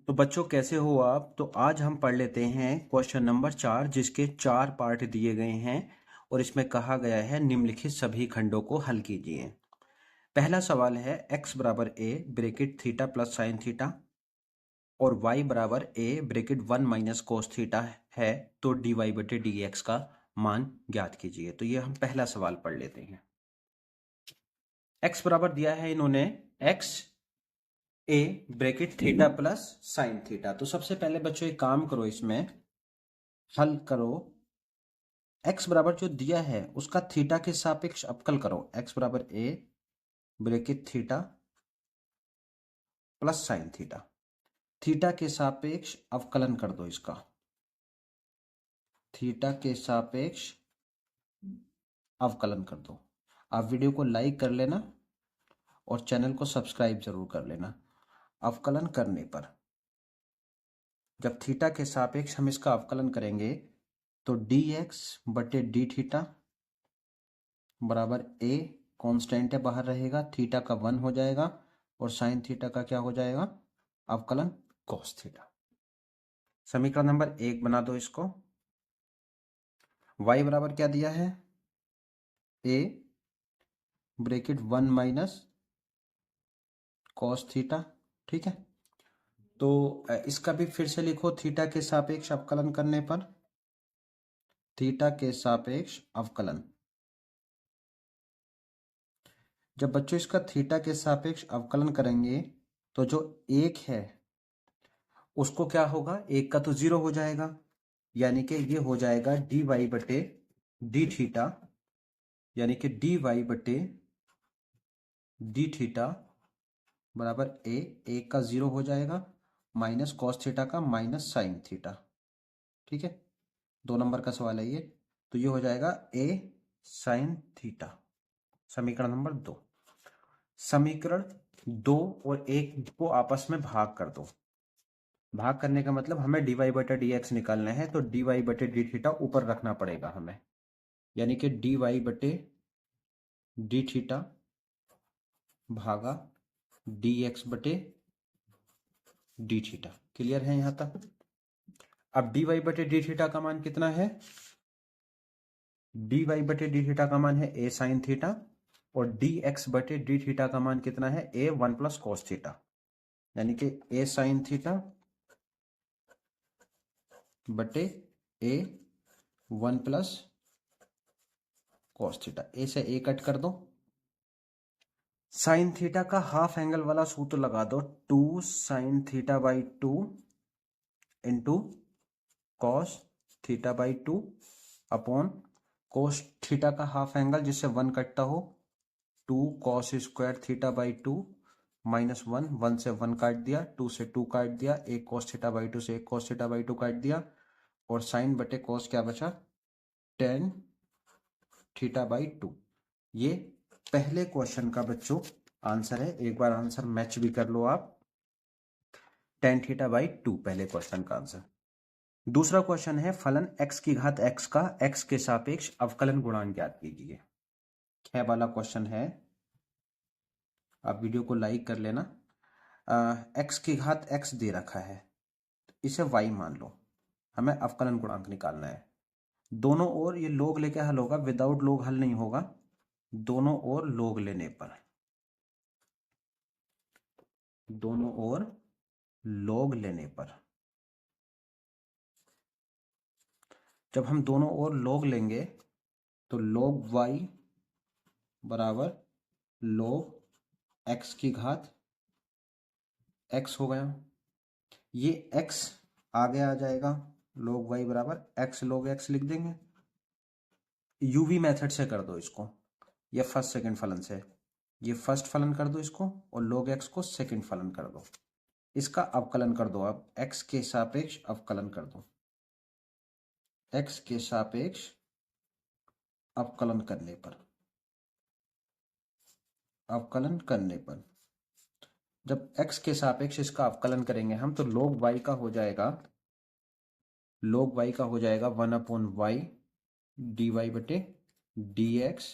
तो बच्चों कैसे हो आप। तो आज हम पढ़ लेते हैं क्वेश्चन नंबर 4, जिसके 4 पार्ट दिए गए हैं और इसमें कहा गया है निम्नलिखित सभी खंडों को हल कीजिए। पहला सवाल है x बराबर a bracket theta plus sine theta और y बराबर a bracket 1 minus cos theta है, तो dy बटे dx का मान ज्ञात कीजिए। तो ये हम पहला सवाल पढ़ लेते हैं। x बराबर दिया है इन्होंने x a bracket theta plus sine theta. तो सबसे पहले बच्चों एक काम करो, इसमें हल करो। x बराबर जो दिया है उसका थीटा के सापेक्ष अवकल करो। x बराबर a bracket theta plus sine theta, theta के सापेक्ष अवकलन कर दो इसका। थीटा के सापेक्ष अवकलन कर दो। आप वीडियो को लाइक कर लेना और चैनल को सब्सक्राइब जरूर कर लेना। अवकलन करने पर जब थीटा के सापेक्ष हम इसका अवकलन करेंगे तो dx बटे डी थीटा बराबर a कांस्टेंट है, बाहर रहेगा, थीटा का 1 हो जाएगा और साइन थीटा का क्या हो जाएगा, अवकलन cos थीटा। समीकरण नंबर 1 बना दो इसको। y बराबर क्या दिया है, a bracket 1 minus cos theta. ठीक है, तो इसका भी फिर से लिखो। थीटा के सापेक्ष अवकलन करने पर, थीटा के सापेक्ष अवकलन। जब बच्चों इसका थीटा के सापेक्ष अवकलन करेंगे तो जो एक है उसको क्या होगा, एक का तो 0 हो जाएगा, यानी कि ये हो जाएगा डी वाई बटे डी थीटा, यानी कि डी वाई बटे डी थीटा बराबर ए, एक का 0 हो जाएगा, माइनस कॉस थीटा का माइनस साइन थीटा। ठीक है, 2 नंबर का सवाल है ये। तो ये हो जाएगा ए साइन थीटा, समीकरण नंबर 2। समीकरण 2 और 1 को आपस में भाग कर दो। भाग करने का मतलब हमें डी वाई बटे डी एक्स निकालना है, तो डी वाई बटे डी थीटा ऊपर रखना पड़ेगा हमें, यानी कि डी वाई बटे डी थीटा भागा डी एक्स बटे डी थीटा। क्लियर है यहां तक। अब डी वाई बटे डी थीटा का मान कितना है, डी वाई बटे डी थीटा का मान है ए साइन थीटा और डी एक्स बटे डी थीटा का मान कितना है, ए 1 प्लस कॉस थीटा, यानी कि ए साइन थीटा बटे ए 1 प्लस कॉस थीटा। ए से ए कट कर दो। साइन थीटा का हाफ एंगल वाला सूत्र लगा दो, 2 sine theta by 2 into cos theta by 2 upon cos theta का हाफ एंगल जिससे 1 कटता हो, 2 cos square theta by 2 minus 1, 1 से 1 काट दिया, 2 से 2 काट दिया, एक कॉस थीटा बाई 2 से एक कॉस थीटा बाई 2 काट दिया और साइन बटे कॉस क्या बचा, टेन थीटा बाई 2। ये पहले क्वेश्चन का बच्चों आंसर है। एक बार आंसर मैच भी कर लो आप, टेन थीटा बाई 2 पहले क्वेश्चन का आंसर। दूसरा क्वेश्चन है फलन x की घात x का x के सापेक्ष अवकलन गुणांक ज्ञात कीजिए। 6 वाला क्वेश्चन है, आप वीडियो को लाइक कर लेना। x की घात x दे रखा है, इसे y मान लो, हमें अवकलन गुणांक निकालना है। दोनों ओर ये लोग लेके हल होगा, विदाउट लोग हल नहीं होगा। दोनों ओर लोग लेने पर, दोनों ओर लोग लेने पर, जब हम दोनों ओर लोग लेंगे तो log y बराबर log x की घात x हो गया। ये x आगे आ जाएगा, log y बराबर x log x लिख देंगे। यूवी मेथड से कर दो इसको, ये फर्स्ट सेकंड फलन से, ये फर्स्ट फलन कर दो इसको और log x को सेकंड फलन कर दो। इसका अवकलन कर दो, आप x के सापेक्ष अवकलन कर दो। x के सापेक्ष अवकलन करने पर, अवकलन करने पर जब x के सापेक्ष इसका अवकलन करेंगे हम तो log y का हो जाएगा, log y का हो जाएगा 1 अपॉन वाई डी वाई बटे डी एक्स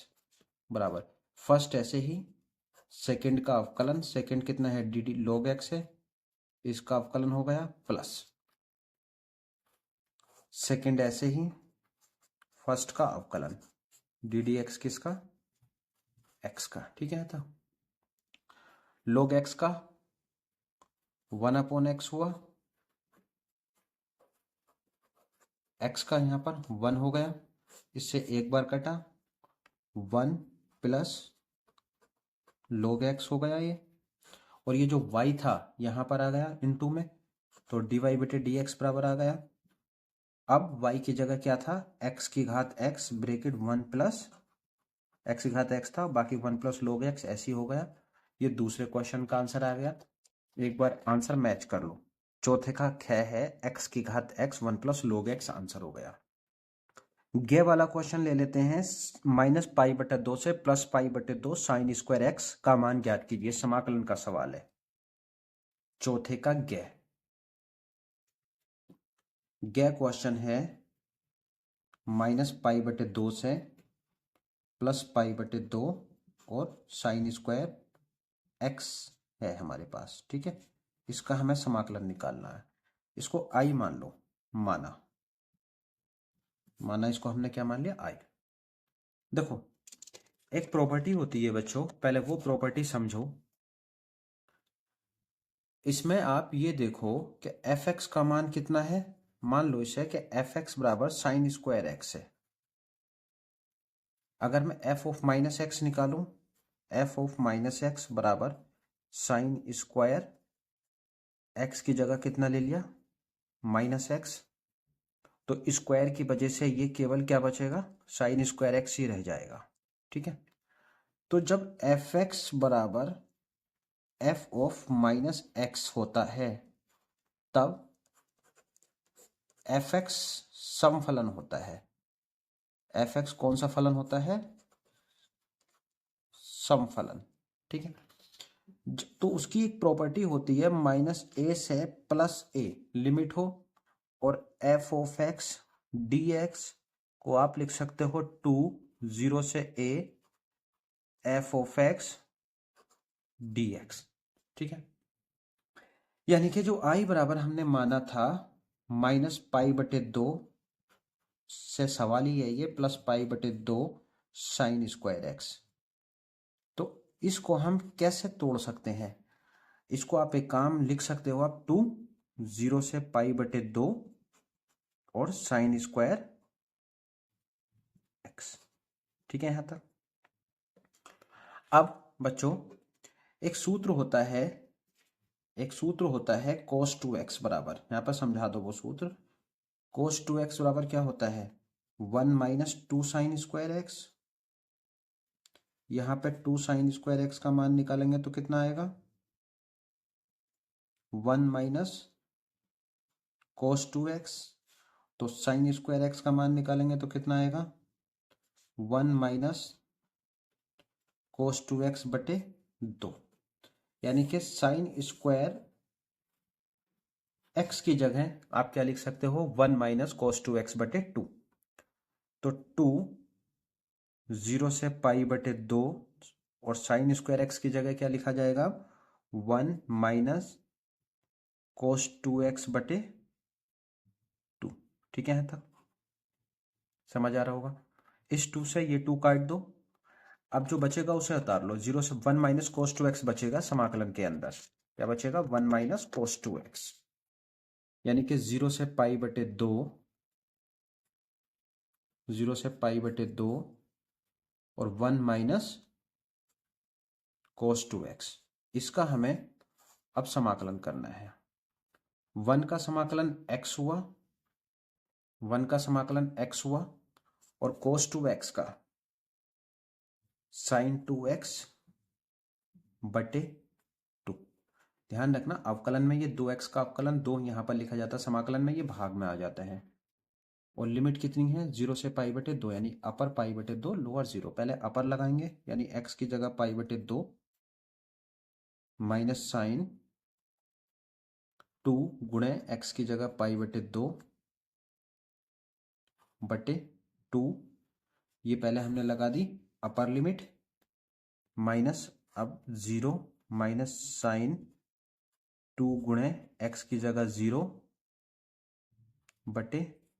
बराबर फर्स्ट ऐसे ही, सेकंड का अवकलन, सेकंड कितना है डी डी log x है, इसका अवकलन हो गया प्लस सेकंड ऐसे ही फर्स्ट का अवकलन डी डी एक्स किसका, एक्स का। ठीक है, तो log एक्स का 1/x हुआ, एक्स का यहाँ पर 1 हो गया, इससे एक बार कटा 1 प्लस log x हो गया ये, और ये जो y था यहाँ पर आ गया इनटू में, तो dy/dx बराबर आ गया। अब y की जगह क्या था, x की घात x ब्रेकेट 1 प्लस x की घात x था, बाकी 1 प्लस log x ऐसे ही हो गया। ये दूसरे क्वेश्चन का आंसर आ गया। एक बार आंसर मैच कर लो। चौथे का ख है x की घात x 1 plus log x, answer हो गया। गे वाला क्वेश्चन ले लेते हैं। -π/2 से +π/2 साइन स्क्वायर एक्स का मान ज्ञात कीजिए, समाकलन का सवाल है। चौथे का गे क्वेश्चन है -π/2 से +π/2 और साइन स्क्वायर एक्स है हमारे पास। ठीक है, इसका हमें समाकलन निकालना है। इसको आई मान लो, माना इसको हमने क्या मान लिया, आई। देखो एक प्रॉपर्टी होती है बच्चों, पहले वो प्रॉपर्टी समझो। इसमें आप ये देखो कि एफ एक्स का मान कितना है, मान लो इसे कि एफ एक्स बराबर साइन स्क्वायर एक्स है। अगर मैं एफ ऑफ माइनस एक्स निकालूं, एफ ऑफ माइनस एक्स बराबर साइन स्क्वायर एक्स की जगह कितना ले लिया, माइनस एक्स, तो स्क्वायर की वजह से ये केवल क्या बचेगा, साइन स्क्वायर एक्स ही रह जाएगा। ठीक है, तो जब एफ एक्स बराबर एफ ऑफ माइनस एक्स होता है तब एफ एक्स समफलन होता है। एफ एक्स कौन सा फलन होता है, समफलन। ठीक है, तो उसकी एक प्रॉपर्टी होती है -a से +a लिमिट हो, और F of x D x को आप लिख सकते हो 2 0 से a F of x D x. ठीक है, यानी कि जो i बराबर हमने माना था -π/2 से सवाल ही है ये, +π/2 साइन स्क्वायर एक्स। तो इसको हम कैसे तोड़ सकते हैं, इसको आप एक काम लिख सकते हो, आप 2 0 से π/2 और साइन स्क्वायर एक्स। ठीक है, यहां तक। अब बच्चों एक सूत्र होता है, cos 2x बराबर, यहां पर समझा दो वो सूत्र। cos 2x बराबर क्या होता है, 1 - 2 साइन स्क्वायर एक्स। यहां पे 2 साइन स्क्वायर एक्स का मान निकालेंगे तो कितना आएगा, 1 - cos 2x। तो साइन स्क्वायर एक्स का मान निकालेंगे तो कितना आएगा, 1 - cos 2x/2। यानी कि साइन स्क्वायर एक्स की जगह आप क्या लिख सकते हो, 1 - cos 2x/2। तो 2 0 से π/2 और साइन स्क्वायर एक्स की जगह क्या लिखा जाएगा, 1 - cos 2x/2। ठीक है, तक समझ आ रहा होगा। इस 2 से ये 2 काट दो, अब जो बचेगा उसे उतार लो। 0 से 1 - cos 2x बचेगा समाकलन के अंदर, क्या बचेगा, 1 - cos 2x। यानी कि 0 से π/2, 0 से π/2 और 1 - cos 2x, इसका हमें अब समाकलन करना है। 1 का समाकलन x हुआ, 1 का समाकलन x हुआ, और cos 2x का sin 2x/2। ध्यान रखना अवकलन में ये 2x का अवकलन 2 यहां पर लिखा जाता है, समाकलन में ये भाग में आ जाता है। और लिमिट कितनी है, 0 से π/2, यानी अपर π/2 लोअर 0। पहले अपर लगाएंगे, यानी x की जगह π/2 माइनस साइन 2 गुणे x की जगह π/2/2। ये पहले हमने लगा दी अपर लिमिट, माइनस अब 0 माइनस साइन 2 गुणे x की जगह 0 बटे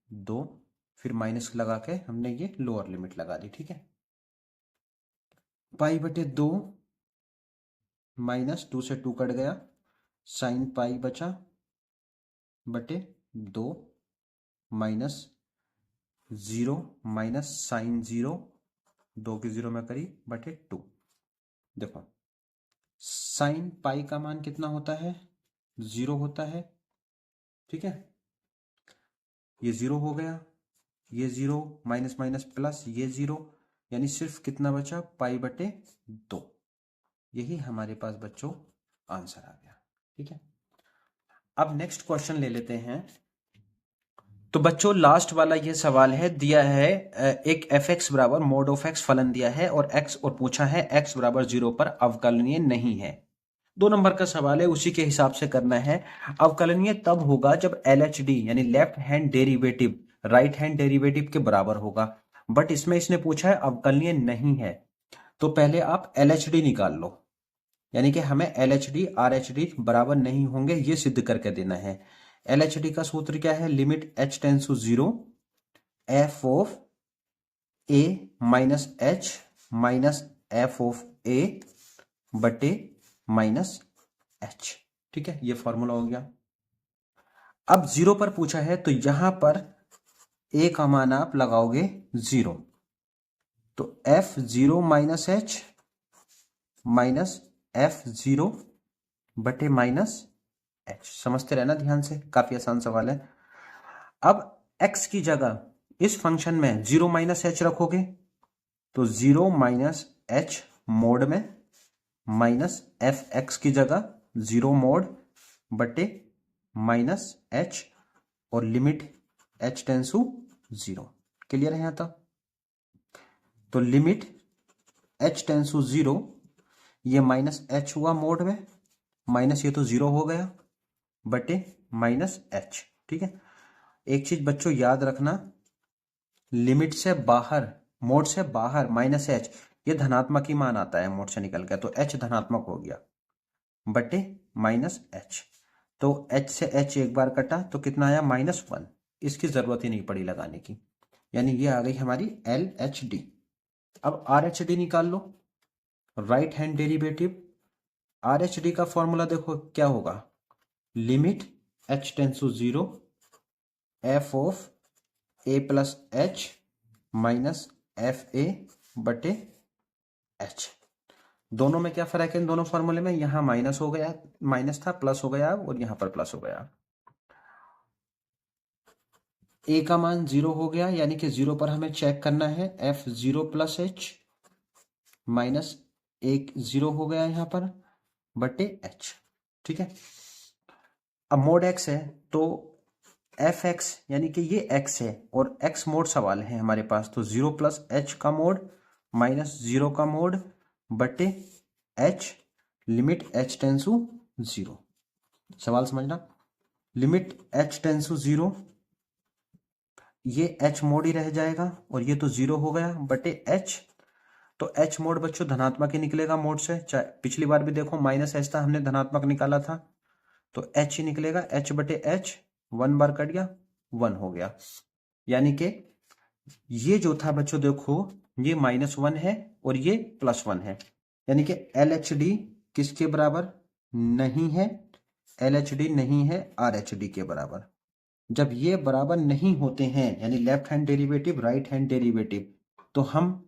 2, फिर माइनस लगा के हमने ये लोअर लिमिट लगा दी। ठीक है, पाई बटे 2 माइनस 2 से 2 कट गया, साइन पाई बचा बटे 2 माइनस 0 माइनस साइन 0, 2 की 0 में करी बटे 2। देखो साइन पाई का मान कितना होता है, 0 होता है। ठीक है, ये 0 हो गया, ये 0 माइनस माइनस प्लस, ये 0, यानी सिर्फ कितना बचा, पाई बटे 2। यही हमारे पास बच्चों आंसर आ गया। ठीक है, अब नेक्स्ट क्वेश्चन ले लेते हैं। तो बच्चों लास्ट वाला ये सवाल है, दिया है एक f(x) बराबर मोड ऑफ x फलन दिया है और x और पूछा है x बराबर 0 पर अवकलनीय नहीं है। 2 नंबर का सवाल है, उसी के हिसाब से करना है। अवकलनीय तब होगा जब LHD यानी left hand derivative right hand derivative के बराबर होगा, बट इसमें इसने पूछा है अवकलनीय नहीं है। तो पहले आप LHD निकाल लो, यानी कि हमें LHD RHD बराबर नहीं होंगे ये सिद्ध करके देना है। LHD का सूत्र क्या है, limit h tends to 0 f of a minus h minus f of a बटे माइनस h। ठीक है, ये फॉर्मूला हो गया। अब 0 पर पूछा है तो यहां पर a का मान आप लगाओगे 0, तो f0 minus h minus f0 बटे माइनस h। समझते रहना ध्यान से, काफी आसान सवाल है। अब x की जगह इस फंक्शन में 0 माइनस h रखोगे तो 0 माइनस h मोड में माइनस fx की जगह 0 मोड बटे माइनस h और limit h tends to 0। Clear है यहां तक? तो लिमिट h टेंस टू 0, ये माइनस h हुआ मोड में, माइनस ये तो 0 हो गया बटे माइनस h। ठीक है, एक चीज बच्चों याद रखना, लिमिट से बाहर मोड से बाहर माइनस h ये धनात्मक ही मान आता है, मोड से निकल गया तो h धनात्मक हो गया बटे माइनस h। तो h से h एक बार कटा तो कितना आया, -1। इसकी जरूरत ही नहीं पड़ी लगाने की, यानी ये आ गई हमारी LHD। अब RHD निकाल लो, राइट हैंड डेरिवेटिव। RHD का फॉर्मूला देखो क्या होगा, limit h tends to 0 f of a plus h minus fa बटे h। दोनों में क्या फर्क है, इन दोनों फॉर्मूले में, यहां माइनस हो गया, माइनस था प्लस हो गया और यहां पर प्लस हो गया। a का मान 0 हो गया, यानी कि 0 पर हमें चेक करना है, f0 प्लस h माइनस 1 0 हो गया यहां पर बटे h। ठीक है, अब मोड x है तो fx यानी कि ये x है और x मोड सवाल है हमारे पास, तो 0 प्लस h का मोड माइनस 0 का मोड बटे h, limit h tends to 0। सवाल समझना, लिमिट h टेंस टू 0, ये h मोड ही रह जाएगा और ये तो 0 हो गया बटे h। तो h मोड बच्चों धनात्मक ही निकलेगा मोड से, चाहे पिछली बार भी देखो माइनस h था, हमने धनात्मक निकाला था, तो h ही निकलेगा, h बटे h, 1 बार कट गया, 1 हो गया। यानी कि ये जो था बच्चों देखो, ये -1 है और ये +1 है, यानी कि LHD किसके बराबर नहीं है, LHD नहीं है RHD के बराबर। जब ये बराबर नहीं होते हैं, यानी left hand derivative right hand derivative, तो हम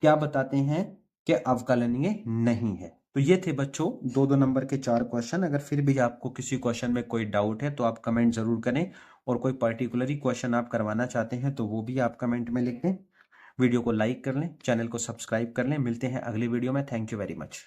क्या बताते हैं कि अवकलनीय नहीं है। तो ये थे बच्चों 2-2 नंबर के 4 क्वेश्चन। अगर फिर भी आपको किसी क्वेश्चन में कोई डाउट है तो आप कमेंट जरूर करें, और कोई पर्टिकुलरली क्वेश्चन आप करवाना चाहते हैं तो वो भी आप कमेंट में लिख दें। वीडियो को लाइक कर लें, चैनल को सब्सक्राइब कर लें। मिलते हैं अगली वीडियो में। Thank you very much.